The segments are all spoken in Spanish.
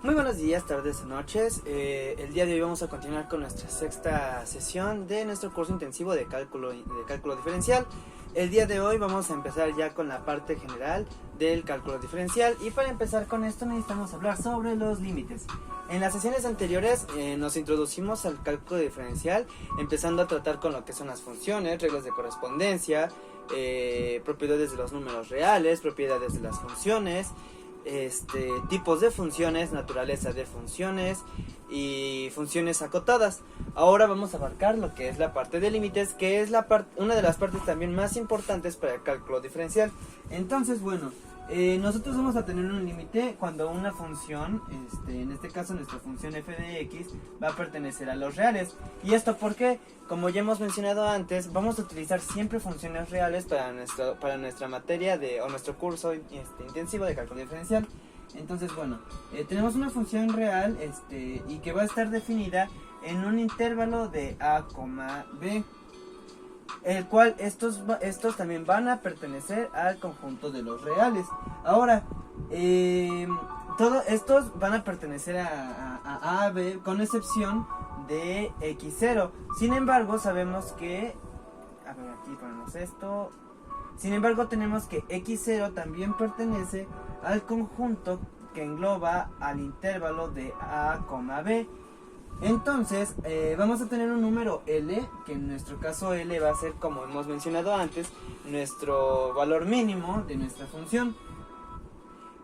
Muy buenos días, tardes o noches. El día de hoy vamos a continuar con nuestra sexta sesión de nuestro curso intensivo de cálculo diferencial. El día de hoy vamos a empezar ya con la parte general del cálculo diferencial, y para empezar con esto necesitamos hablar sobre los límites. En las sesiones anteriores nos introducimos al cálculo diferencial, empezando a tratar con lo que son las funciones, reglas de correspondencia, propiedades de los números reales, propiedades de las funciones, tipos de funciones, naturaleza de funciones y funciones acotadas. Ahora vamos a abarcar lo que es la parte de límites, que es una de las partes también más importantes para el cálculo diferencial. Entonces, bueno, nosotros vamos a tener un límite cuando una función, en este caso nuestra función f de x, va a pertenecer a los reales. ¿Y esto porque? Como ya hemos mencionado antes, vamos a utilizar siempre funciones reales para nuestra materia o nuestro curso intensivo de cálculo diferencial. Entonces, bueno, tenemos una función real y que va a estar definida en un intervalo de a, b, el cual estos también van a pertenecer al conjunto de los reales. Ahora, todos estos van a pertenecer a b, con excepción de x0. Sin embargo, sabemos que, a ver, aquí ponemos esto. Sin embargo, tenemos que x0 también pertenece al conjunto que engloba al intervalo de a, b. Entonces, vamos a tener un número L, que en nuestro caso L va a ser, como hemos mencionado antes, nuestro valor mínimo de nuestra función.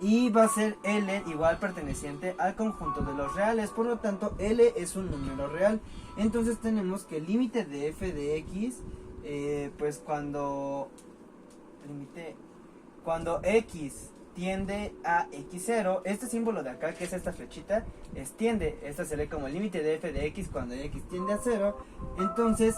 Y va a ser L igual perteneciente al conjunto de los reales, por lo tanto L es un número real. Entonces tenemos que el límite de f de x, pues cuando x tiende a x0, este símbolo de acá, que es esta flechita, tiende, esta se lee como el límite de f de x cuando x tiende a 0. Entonces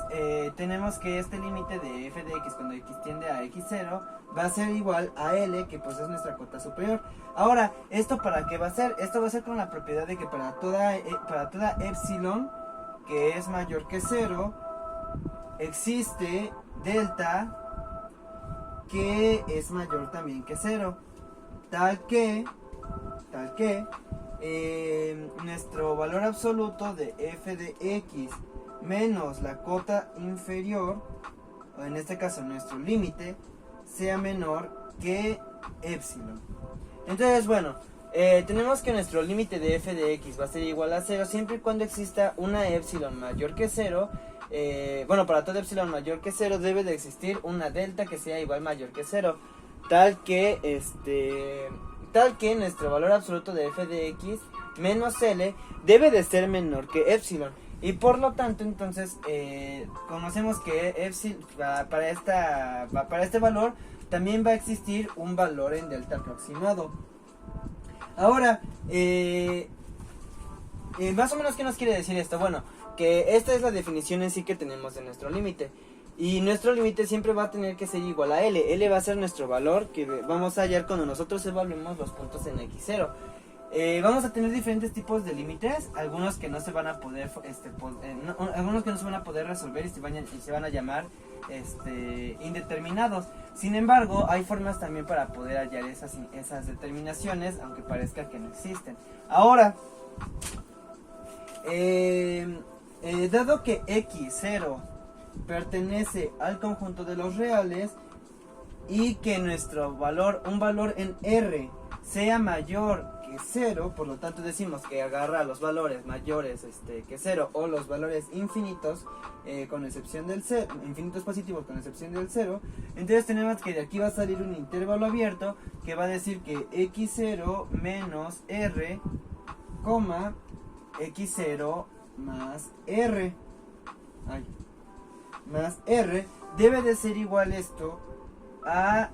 tenemos que este límite de f de x cuando x tiende a x0 va a ser igual a L, que pues es nuestra cota superior. Ahora, ¿esto para qué va a ser? Esto va a ser con la propiedad de que para toda epsilon que es mayor que 0, existe delta que es mayor también que 0. Tal que nuestro valor absoluto de f de x menos la cota inferior, o en este caso nuestro límite, sea menor que epsilon. Entonces, bueno, tenemos que nuestro límite de f de x va a ser igual a 0 siempre y cuando exista una epsilon mayor que 0. Bueno, para todo epsilon mayor que 0 debe de existir una delta que sea igual mayor que 0. Tal que nuestro valor absoluto de f de x menos L debe de ser menor que epsilon. Y por lo tanto, entonces, conocemos que epsilon, para este valor también va a existir un valor en delta aproximado. Ahora, más o menos, ¿qué nos quiere decir esto? Bueno, que esta es la definición en sí que tenemos de nuestro límite. Y nuestro límite siempre va a tener que ser igual a L. L va a ser nuestro valor que vamos a hallar cuando nosotros evaluemos los puntos en x0. Vamos a tener diferentes tipos de límites, algunos que no se van a poder algunos que no se van a poder resolver y se van a llamar indeterminados. Sin embargo, hay formas también para poder hallar esas determinaciones, aunque parezca que no existen. Ahora, dado que x0 pertenece al conjunto de los reales y que nuestro valor, un valor en R, sea mayor que 0, por lo tanto decimos que agarra los valores mayores que 0 o los valores infinitos, con excepción del 0, infinitos positivos con excepción del 0. Entonces tenemos que de aquí va a salir un intervalo abierto que va a decir que x0 menos R, x0 más R más R debe de ser igual esto a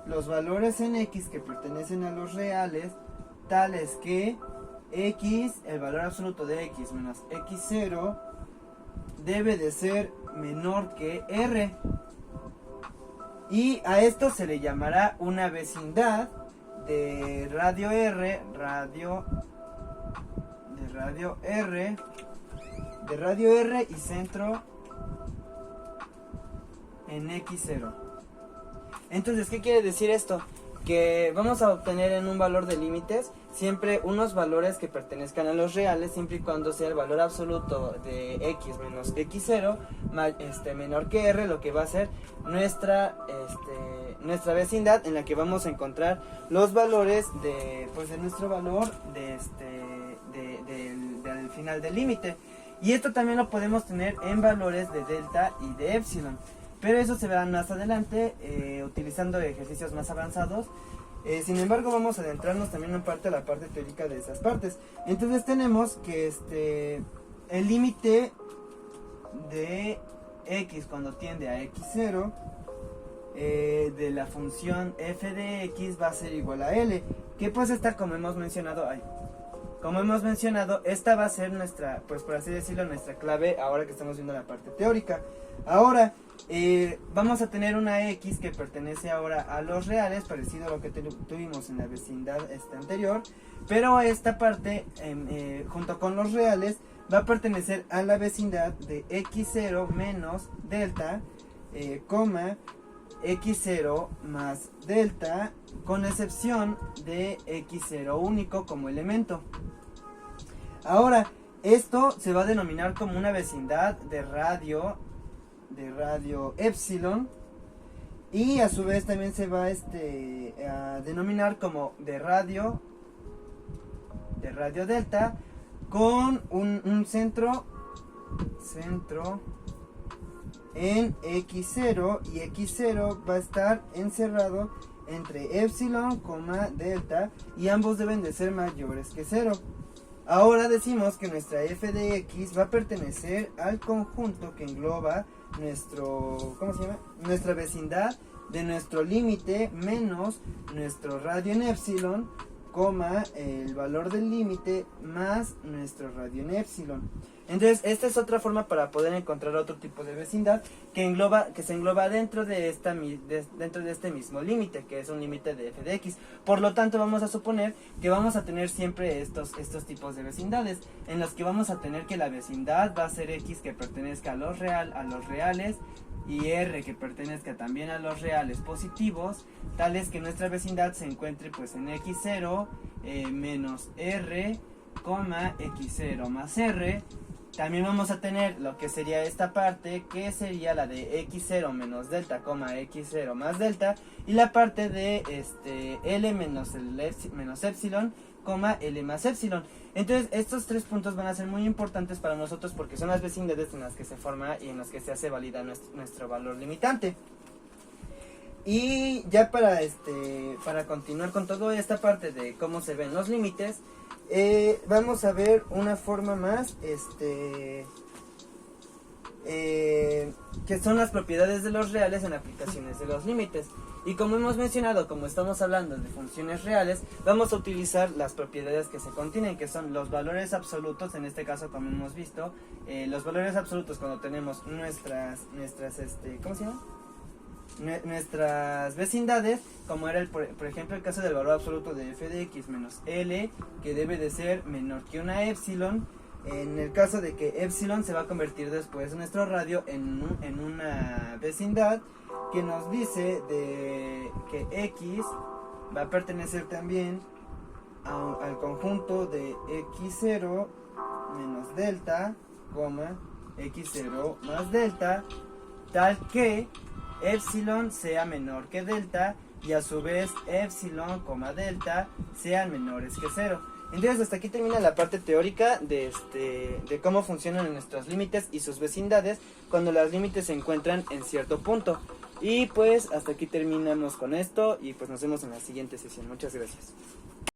los valores en x que pertenecen a los reales, tales que x, el valor absoluto de x menos x0, debe de ser menor que R. Y a esto se le llamará una vecindad de radio R y centro en x0. Entonces, ¿qué quiere decir esto? Que vamos a obtener en un valor de límites siempre unos valores que pertenezcan a los reales, siempre y cuando sea el valor absoluto de x menos x0 menor que r, lo que va a ser nuestra vecindad, en la que vamos a encontrar los valores de nuestro valor del final del límite. Y esto también lo podemos tener en valores de delta y de epsilon, pero eso se verá más adelante utilizando ejercicios más avanzados. Sin embargo, vamos a adentrarnos también en parte a la parte teórica de esas partes. Entonces tenemos que el límite de x cuando tiende a x0 de la función f de x va a ser igual a L, que pues esta, como hemos mencionado, esta va a ser nuestra, pues por así decirlo, nuestra clave ahora que estamos viendo la parte teórica. Ahora vamos a tener una x que pertenece ahora a los reales, parecido a lo que tuvimos en la vecindad anterior, pero esta parte junto con los reales va a pertenecer a la vecindad de x0 menos delta, x0 más delta, con excepción de x0 único como elemento. Ahora, esto se va a denominar como una vecindad de radio epsilon, y a su vez también se va a denominar como de radio delta, con un centro en x0, y x0 va a estar encerrado entre epsilon, delta, y ambos deben de ser mayores que 0. Ahora decimos que nuestra f de x va a pertenecer al conjunto que engloba nuestra vecindad de nuestro límite menos nuestro radio en epsilon, el valor del límite más nuestro radio en epsilon. Entonces esta es otra forma para poder encontrar otro tipo de vecindad que se engloba dentro de este mismo límite, que es un límite de f de x. Por lo tanto, vamos a suponer que vamos a tener siempre estos tipos de vecindades, en los que vamos a tener que la vecindad va a ser x que pertenezca a los reales, y r que pertenezca también a los reales positivos, tales que nuestra vecindad se encuentre pues en x0 menos r, x0 más r. También vamos a tener lo que sería esta parte, que sería la de x0 menos delta, x0 más delta, y la parte de L menos epsilon, L más epsilon. Entonces estos tres puntos van a ser muy importantes para nosotros porque son las vecindades en las que se forma y en las que se hace válida nuestro valor limitante. Y ya para continuar con toda esta parte de cómo se ven los límites, vamos a ver una forma más que son las propiedades de los reales en aplicaciones de los límites. Y como hemos mencionado, como estamos hablando de funciones reales, vamos a utilizar las propiedades que se contienen, que son los valores absolutos. En este caso, como hemos visto, los valores absolutos cuando tenemos nuestras nuestras vecindades, como era por ejemplo el caso del valor absoluto de f de x menos L, que debe de ser menor que una epsilon. En el caso de que epsilon se va a convertir después nuestro radio en una vecindad que nos dice que x va a pertenecer también al conjunto de x0 menos delta, x0 más delta, tal que epsilon sea menor que delta, y a su vez epsilon, delta sean menores que 0. Entonces hasta aquí termina la parte teórica de cómo funcionan nuestros límites y sus vecindades cuando los límites se encuentran en cierto punto. Y pues hasta aquí terminamos con esto, y pues nos vemos en la siguiente sesión. Muchas gracias.